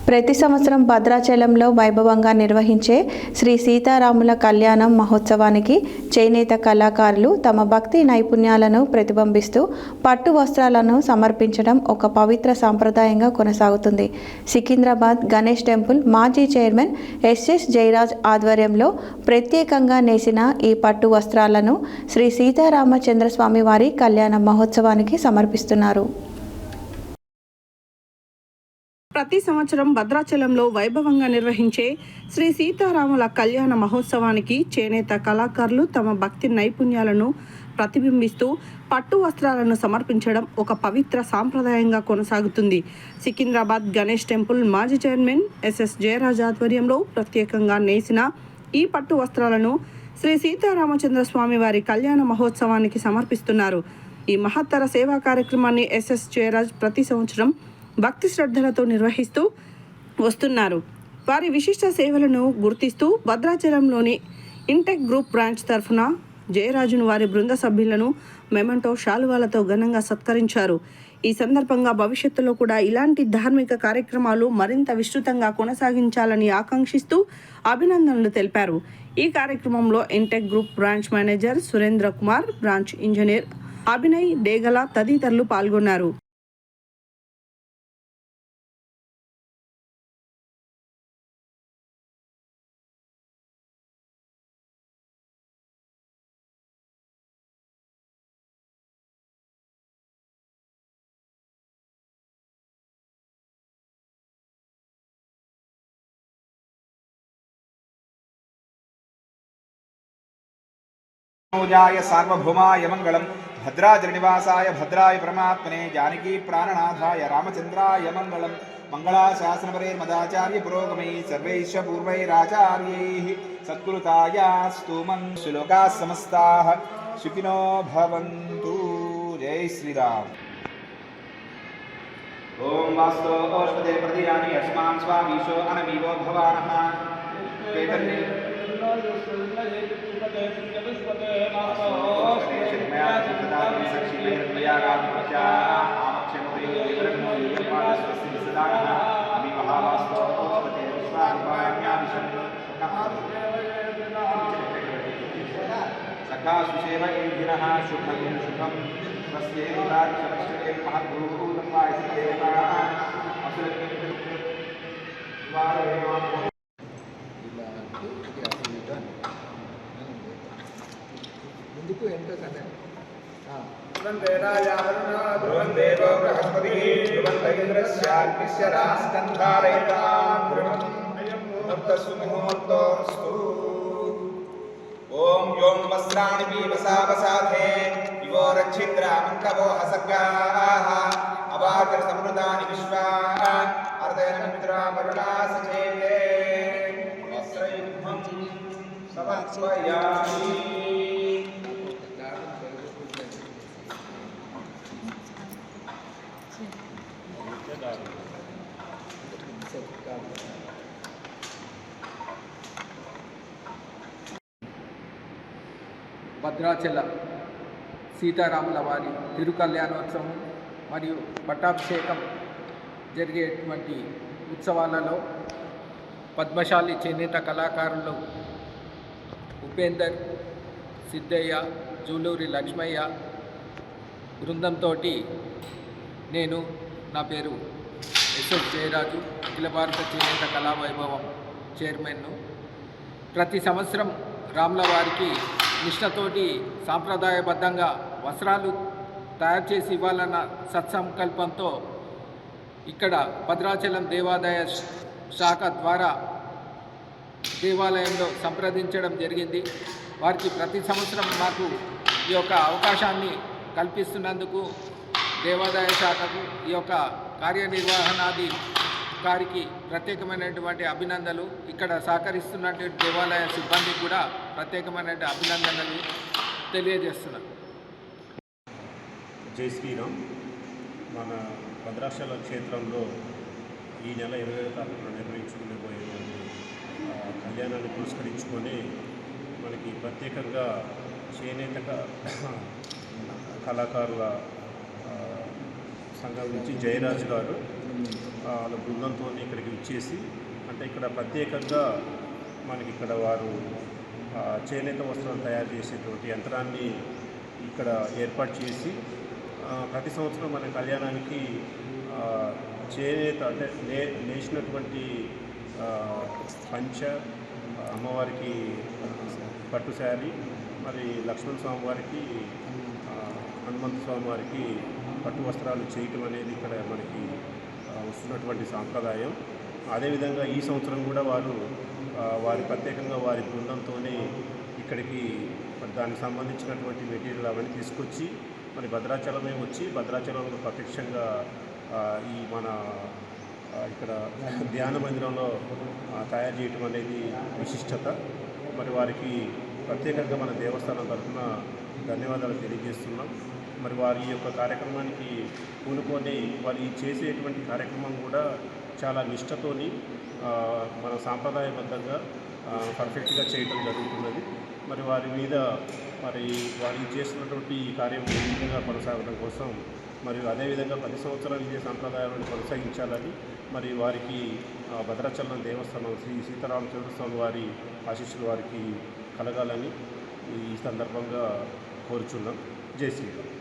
ప్రతి సంవత్సరం భద్రాచలంలో వైభవంగా నిర్వహించే శ్రీ సీతారాముల కళ్యాణం మహోత్సవానికి చేనేత కళాకారులు తమ భక్తి నైపుణ్యాలను ప్రతిబింబిస్తూ పట్టు వస్త్రాలను సమర్పించడం ఒక పవిత్ర సాంప్రదాయంగా కొనసాగుతుంది. సికింద్రాబాద్ గణేష్ టెంపుల్ మాజీ చైర్మన్ ఎస్ఎస్ జయరాజ్ ఆధ్వర్యంలో ప్రత్యేకంగా నేసిన ఈ పట్టు వస్త్రాలను శ్రీ సీతారామచంద్రస్వామి వారి కళ్యాణ మహోత్సవానికి సమర్పిస్తున్నారు. ప్రతి సంవత్సరం భద్రాచలంలో వైభవంగా నిర్వహించే శ్రీ సీతారాముల కళ్యాణ మహోత్సవానికి చేనేత కళాకారులు తమ భక్తి నైపుణ్యాలను ప్రతిబింబిస్తూ పట్టు వస్త్రాలను సమర్పించడం ఒక పవిత్ర సాంప్రదాయంగా కొనసాగుతుంది. సికింద్రాబాద్ గణేష్ టెంపుల్ మాజీ చైర్మన్ ఎస్ఎస్ జయరాజ్ ఆధ్వర్యంలో ప్రత్యేకంగా నేసిన ఈ పట్టు వస్త్రాలను శ్రీ సీతారామచంద్ర స్వామి వారి కళ్యాణ మహోత్సవానికి సమర్పిస్తున్నారు. ఈ మహత్తర సేవా కార్యక్రమాన్ని ఎస్ఎస్ జయరాజ్ ప్రతి సంవత్సరం భక్తి శ్రద్ధలతో నిర్వహిస్తూ వస్తున్నారు. వారి విశిష్ట సేవలను గుర్తిస్తూ భద్రాచలంలోని ఇంటెక్ గ్రూప్ బ్రాంచ్ తరఫున జయరాజును వారి బృంద సభ్యులను మెమెంటో శాలువాలతో ఘనంగా సత్కరించారు. ఈ సందర్భంగా భవిష్యత్తులో కూడా ఇలాంటి ధార్మిక కార్యక్రమాలు మరింత విస్తృతంగా కొనసాగించాలని ఆకాంక్షిస్తూ అభినందనలు తెలిపారు. ఈ కార్యక్రమంలో Intech group branch manager Surendra Kumar, branch engineer Abhinay Degala తదితరులు పాల్గొన్నారు. पूजाय सार्वभौमाय मंगलम भद्राद्रिनिवासाय भद्राय परमात्मने जानकी प्राणनाथाय रामचंद्राय मंगलम मंगलाशासनपरेर्मदाचार्य पुरोगमै सर्वैश्च पूर्वैराचार्यैः सत्कुरुतायास्तु श्लोकाः समस्ताः सुखिनो भवन्तु। जय श्री राम। ओम वास्तो ओष्पदे प्रतियानि अस्मां स्वामीशो अनमीवो भवानः केतन्ने सखाशुषेव एभिनः शुभं शुभं स्वस्येवाक्षरक्षरे महद्भूतं वायसेवा ముందుకు ఎంతో కదా ధ్రువం దేవో బృహస్పతిః ధ్రువం ఇంద్రస్యాగ్నిశ్చ రాస్కంధారయతాం ధ్రువం అయం ముహూర్తస్సు ముహూర్తోస్తు। ఓం యోం వస్త్రాణి పీవసావసాధే ఇవో రక్షిద్రామంతవో హసగాః అవాచర సమృతాని విశ్వా అర్ధయన మిత్రామరుణా సచేతే వస్త్రయుగ్మం సమర్పయామి। భద్రాచల సీతారాముల వారి తిరుకళ్యాణోత్సవం మరియు పట్టాభిషేకం జరిగేటువంటి ఉత్సవాలలో పద్మశాలి చేనేత కళాకారులు ఉపేందర్, సిద్ధయ్య, జూలూరి లక్ష్మయ్య బృందంతో నేను, నా పేరు ఎస్ఎస్ జయరాజు, అఖిల భారత చేనేత కళా వైభవం చైర్మన్ను, ప్రతి సంవత్సరం రాముల వారికి నిష్ఠతోటి సాంప్రదాయబద్ధంగా వస్త్రాలు తయారు చేసి ఇవ్వాలన్న సత్సంకల్పంతో ఇక్కడ భద్రాచలం దేవాదాయ శాఖ ద్వారా దేవాలయంలో సంప్రదించడం జరిగింది. వారికి ప్రతి సంవత్సరం మాకు ఈ యొక్క అవకాశాన్ని కల్పిస్తున్నందుకు దేవాదాయ శాఖకు, ఈ యొక్క కార్యనిర్వహణాధికారికి ప్రత్యేకమైనటువంటి అభినందనలు. ఇక్కడ సహకరిస్తున్నటువంటి దేవాలయ సిబ్బందికి కూడా ప్రత్యేకమైన అభినందనలు తెలియజేస్తున్నాను. జై శ్రీరామ్. మన భద్రాచల క్షేత్రంలో ఈ నెల 20వ తారీఖున నిర్వహించుకునేబోయేటువంటి కళ్యాణాన్ని పురస్కరించుకొని మనకి ప్రత్యేకంగా చేనేత కళాకారుల సంఘం నుంచి జయరాజ్ గారు వాళ్ళ బృందంతో ఇక్కడికి విచ్చేసి, అంటే ఇక్కడ ప్రత్యేకంగా మనకి ఇక్కడ వారు చేనేత వస్త్రాలు తయారు చేసేటువంటి యంత్రాన్ని ఇక్కడ ఏర్పాటు చేసి ప్రతి సంవత్సరం మన కళ్యాణానికి చేనేత అంటే నేసినటువంటి పంచ, అమ్మవారికి పట్టు శారీ, మరి లక్ష్మణ స్వామి వారికి, హనుమంత స్వామి వారికి పట్టు వస్త్రాలు చేయటం అనేది ఇక్కడ మనకి వస్తున్నటువంటి సాంప్రదాయం. అదేవిధంగా ఈ సంవత్సరం కూడా వారి ప్రత్యేకంగా వారి బృందంతోనే ఇక్కడికి దానికి సంబంధించినటువంటి మెటీరియల్ అవన్నీ తీసుకొచ్చి మరి భద్రాచలమే వచ్చి భద్రాచలంలో ప్రత్యక్షంగా ఈ మన ఇక్కడ ధ్యాన మందిరంలో తయారు చేయటం అనేది విశిష్టత. మరి వారికి ప్రత్యేకంగా మన దేవస్థానం తరఫున ధన్యవాదాలు తెలియజేస్తున్నాం. మరి వారి యొక్క కార్యక్రమానికి పూనుకొని వారు చేసేటువంటి కార్యక్రమం కూడా చాలా నిష్ఠతోని మన సాంప్రదాయబద్ధంగా పర్ఫెక్ట్గా చేయడం జరుగుతున్నది. మరి వారి మీద వారు చేస్తున్నటువంటి ఈ కార్యం విధంగా కొనసాగడం కోసం మరియు అదేవిధంగా ప్రతి సంవత్సరం ఇదే సాంప్రదాయాలను కొనసాగించాలని మరి వారికి భద్రాచలం దేవస్థానం శ్రీ సీతారామచంద్ర స్వామి వారి ఆశీస్సులు వారికి కలగాలని ఈ సందర్భంగా కోరుచున్నాం. జై శ్రీరామ్.